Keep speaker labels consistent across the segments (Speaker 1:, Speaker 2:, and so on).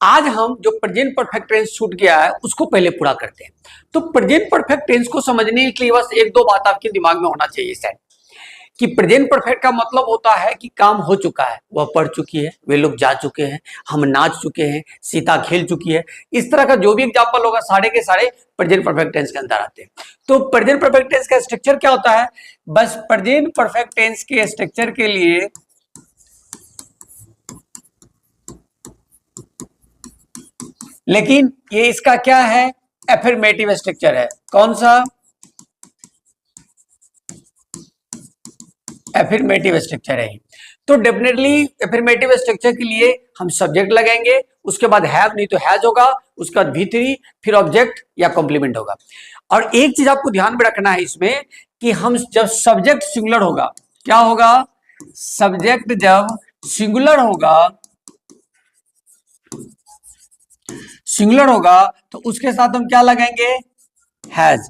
Speaker 1: आज हम जो प्रेजेंट परफेक्ट टेंस छूट गया है उसको पहले पूरा करते हैं। तो प्रेजेंट परफेक्ट टेंस को समझने के लिए बस एक दो बात आपके दिमाग में होना चाहिए सेट, कि प्रेजेंट परफेक्ट का मतलब होता है कि काम हो चुका है, वह पढ़ चुकी है, वे लोग जा चुके हैं, हम नाच चुके हैं, सीता खेल चुकी है। इस तरह का जो भी एग्जाम्पल होगा सारे के सारे प्रेजेंट परफेक्ट टेंस के अंदर आते हैं। तो प्रेजेंट परफेक्ट टेंस का स्ट्रक्चर क्या होता है? बस प्रेजेंट परफेक्ट टेंस के स्ट्रक्चर के लिए लेकिन ये इसका क्या है? एफर्मेटिव स्ट्रक्चर है। कौन सा? एफर्मेटिव स्ट्रक्चर है। तो डेफिनेटली एफर्मेटिव स्ट्रक्चर के लिए हम सब्जेक्ट लगाएंगे, उसके बाद हैव नहीं तो हैज होगा, उसके बाद V3, फिर ऑब्जेक्ट या कॉम्प्लीमेंट होगा। और एक चीज आपको ध्यान में रखना है इसमें कि हम जब सब्जेक्ट सिंगुलर होगा, क्या होगा? सब्जेक्ट जब सिंगुलर होगा तो उसके साथ हम क्या लगाएंगे? हैज।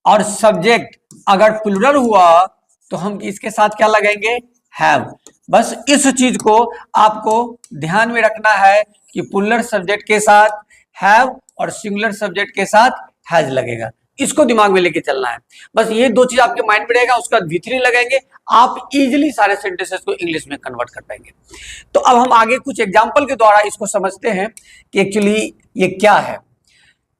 Speaker 1: और सब्जेक्ट अगर प्लूरल हुआ तो हम इसके साथ क्या लगाएंगे? हैव। बस इस चीज को आपको ध्यान में रखना है कि प्लूरल सब्जेक्ट के साथ हैव और सिंगुलर सब्जेक्ट के साथ हैज लगेगा। इसको दिमाग में लेके चलना है। बस ये दो चीज आपके माइंड में रहेगा, उसका V3 लगाएंगे, आप इजीली सारे सेंटेंसेस को इंग्लिश में कन्वर्ट कर पाएंगे। तो अब हम आगे कुछ एग्जांपल के द्वारा इसको समझते हैं कि एक्चुअली ये क्या है।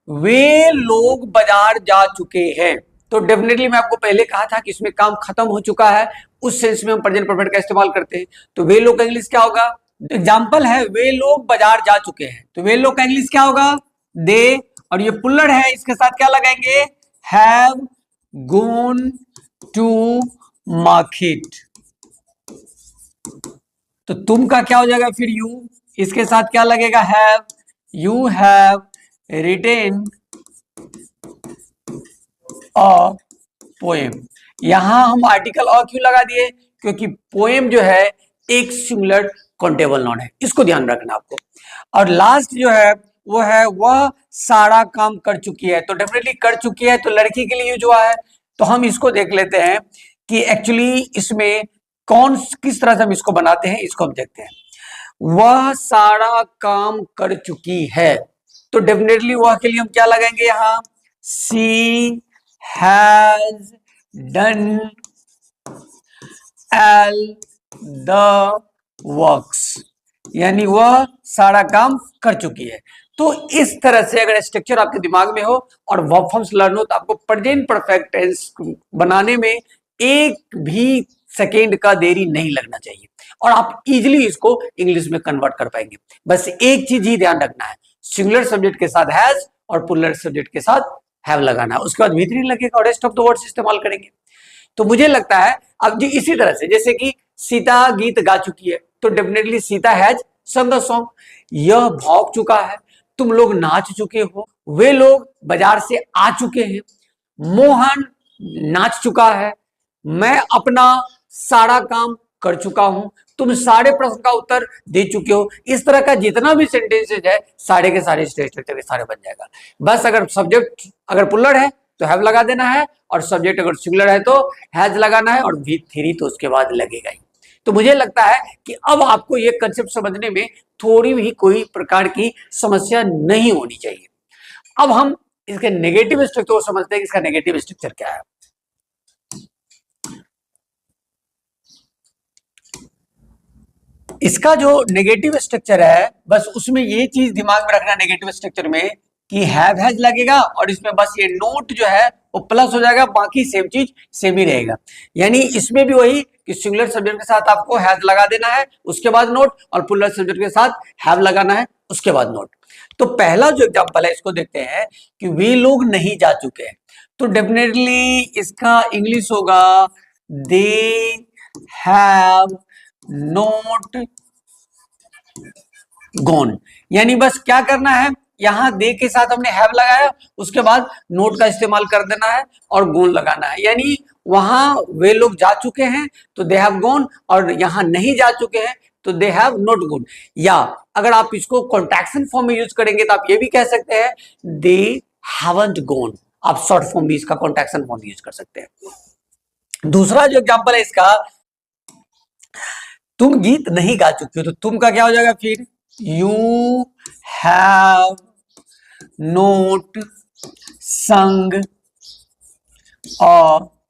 Speaker 1: वे लोग बाजार जा चुके हैं। तो डेफिनेटली मैं आपको पहले कहा था कि इसमें काम खत्म हो चुका है, उस सेंस में हम प्रेजेंट परफेक्ट का इस्तेमाल करते हैं। तो वे लोग का इंग्लिश क्या होगा? एग्जाम्पल है वे लोग बाजार जा चुके हैं, तो वे लोग का इंग्लिश क्या होगा? दे। और ये पुल्लर है, इसके साथ क्या लगाएंगे? Have gone to market. तो तुम का क्या हो जाएगा फिर? यू। इसके साथ क्या लगेगा? Have. You have written a poem. यहां हम आर्टिकल अ क्यों लगा दिए? क्योंकि पोएम जो है एक सिंगुलर काउंटेबल नाउन है, इसको ध्यान रखना आपको। और लास्ट जो है वो है वह सारा काम कर चुकी है। तो डेफिनेटली कर चुकी है तो लड़की के लिए यूज हुआ है। तो हम इसको देख लेते हैं कि एक्चुअली इसमें कौन किस तरह से हम इसको बनाते हैं, इसको हम देखते हैं। वह सारा काम कर चुकी है, तो डेफिनेटली वह के लिए हम क्या लगाएंगे? यहां she has done all the works, यानी वह सारा काम कर चुकी है। तो इस तरह से अगर स्ट्रक्चर आपके दिमाग में हो और वर्ब फॉर्म्स लर्न हो तो आपको प्रेजेंट परफेक्ट टेंस बनाने में एक भी सेकेंड का देरी नहीं लगना चाहिए और आप इजीली इसको इंग्लिश में कन्वर्ट कर पाएंगे। बस एक चीज ही ध्यान रखना है, सिंगुलर सब्जेक्ट के साथ हैज और प्लूरल सब्जेक्ट के साथ हैव लगाना है, उसके बाद V3 लगेगा और रेस्ट ऑफ द वर्ड्स इस्तेमाल करेंगे। तो मुझे लगता है अब जी इसी तरह से जैसे कि सीता गीत गा चुकी है, तो डेफिनेटली सीता हैज सं द सॉन्ग। यह भौंक चुका है, तुम लोग नाच चुके हो, वे लोग बाजार से आ चुके हैं, मोहन नाच चुका है, मैं अपना सारा काम कर चुका हूं, तुम सारे प्रश्न का उत्तर दे चुके हो। इस तरह का जितना भी सेंटेंसेज है सारे के सारे स्ट्रक्चर के सारे बन जाएगा। बस अगर सब्जेक्ट अगर पुल्लर है तो हैव लगा देना है और सब्जेक्ट अगर सिंगुलर है तो हैज लगाना है और V3 तो उसके बाद लगेगा ही। तो मुझे लगता है कि अब आपको ये कंसेप्ट समझने में थोड़ी भी कोई प्रकार की समस्या नहीं होनी चाहिए। अब हम इसके नेगेटिव स्ट्रक्चर को समझते हैं कि इसका नेगेटिव स्ट्रक्चर क्या है। इसका जो नेगेटिव स्ट्रक्चर है बस उसमें ये चीज दिमाग में रखना नेगेटिव स्ट्रक्चर में कि हैव हैज लगेगा और इसमें बस ये नोट जो है वो प्लस हो जाएगा, बाकी सेम चीज सेम ही रहेगा। यानी इसमें भी वही कि सिंगुलर सब्जेक्ट के साथ आपको हैज लगा देना है, उसके बाद नोट, और प्लूरल सब्जेक्ट के साथ हैव लगाना है, उसके बाद नोट। तो पहला जो एग्जांपल है इसको देखते हैं कि वे लोग नहीं जा चुके हैं, तो डेफिनेटली इसका इंग्लिश होगा दे हैव नोट गॉन। यानी बस क्या करना है, यहां दे के साथ हमने हैव लगाया, उसके बाद नोट का इस्तेमाल कर देना है और गोन लगाना है। यानी वहां वे लोग जा चुके हैं तो दे हैव गॉन, और यहां नहीं जा चुके हैं तो दे हैव नॉट गॉन। या अगर आप इसको कॉन्ट्रैक्शन फॉर्म में यूज करेंगे तो आप ये भी कह सकते हैं दे हैवंट गॉन। आप शॉर्ट फॉर्म भी इसका कॉन्ट्रैक्शन फॉर्म यूज कर सकते हैं। दूसरा जो एग्जांपल है इसका, तुम गीत नहीं गा चुके हो, तो तुम का क्या हो जाएगा फिर? यू हैव नोट संग अ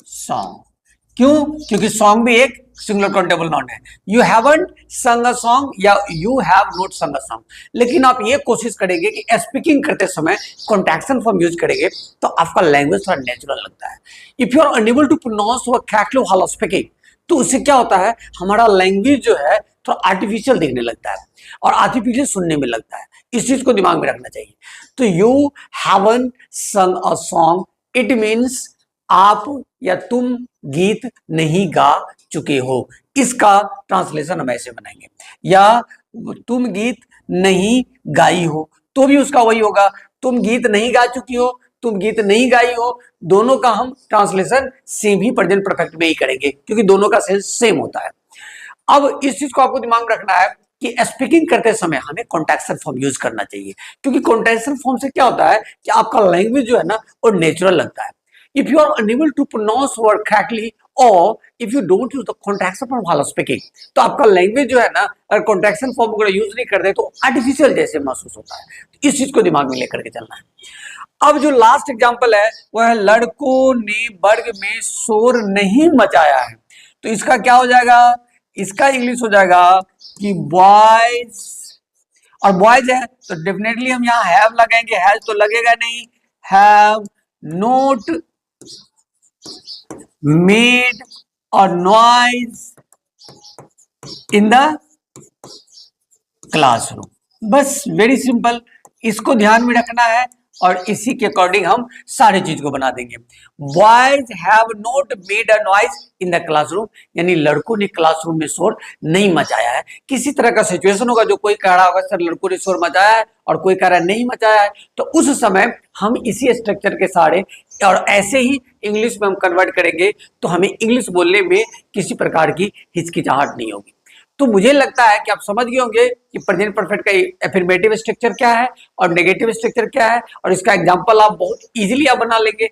Speaker 1: सॉन्ग। क्यों? क्योंकि सॉन्ग भी एक सिंगुलर काउंटेबल नाउन है। यू हैवंट संग अ सॉन्ग या यू हैव नॉट संग अ सॉन्ग। लेकिन आप ये कोशिश करेंगे कि स्पीकिंग करते समय कॉन्ट्रैक्शन फॉर्म यूज करेंगे तो आपका लैंग्वेज थोड़ा नेचुरल लगता है। If you are unable to pronounce word correctly while speaking, तो उससे क्या होता है, हमारा लैंग्वेज जो है थोड़ा आर्टिफिशियल दिखने लगता है और आर्टिफिशियल सुनने में लगता है। इस चीज को दिमाग में रखना चाहिए। तो यू हैवंट संग अ सॉन्ग, इट मीन्स आप या तुम गीत नहीं गा चुके हो। इसका ट्रांसलेशन हम ऐसे बनाएंगे, या तुम गीत नहीं गाई हो, तो भी उसका वही होगा, तुम गीत नहीं गा चुकी हो, तुम गीत नहीं गाई हो। दोनों का हम ट्रांसलेशन सेम ही प्रेजेंट परफेक्ट में ही करेंगे क्योंकि दोनों का सेंस सेम होता है। अब इस चीज को आपको दिमाग में रखना है कि स्पीकिंग करते समय हमें कॉन्टेक्स्चुअल फॉर्म यूज करना चाहिए, क्योंकि कॉन्टेक्स्चुअल फॉर्म से क्या होता है कि आपका लैंग्वेज जो है ना वो नेचुरल लगता है। If you are unable to pronounce word correctly और if you don't use the contextual form while speaking, तो आपका लैंग्वेज जो है ना अगर कॉन्टेक्स्चुअल फॉर्म अगर यूज नहीं करते तो आर्टिफिशियल जैसे महसूस होता है। तो इस चीज को दिमाग में लेकर के चलना है। अब जो लास्ट एग्जांपल है वह है लड़कों ने वर्ग में शोर नहीं मचाया है। तो इसका क्या हो जाएगा, इसका इंग्लिश हो जाएगा कि बॉयज, और बॉयज है तो डेफिनेटली हम यहां हैव लगाएंगे, हैज तो लगेगा नहीं। हैव नोट मेड और नॉइज इन द क्लासरूम। बस वेरी सिंपल, इसको ध्यान में रखना है और इसी के अकॉर्डिंग हम सारी चीज को बना देंगे। Boys have not made a noise in the classroom, यानी लड़कों ने क्लासरूम में शोर नहीं मचाया है। किसी तरह का सिचुएशन होगा जो कोई कह रहा होगा सर लड़कों ने शोर मचाया है और कोई कह रहा है नहीं मचाया है, तो उस समय हम इसी स्ट्रक्चर के सारे और ऐसे ही इंग्लिश में हम कन्वर्ट करेंगे तो हमें इंग्लिश बोलने में किसी प्रकार की हिचकिचाहट नहीं होगी। तो मुझे लगता है कि आप समझ गए होंगे कि प्रेजेंट परफेक्ट का एफर्मेटिव स्ट्रक्चर क्या है और नेगेटिव स्ट्रक्चर क्या है, और इसका एग्जांपल आप बहुत इजीली आप बना लेंगे।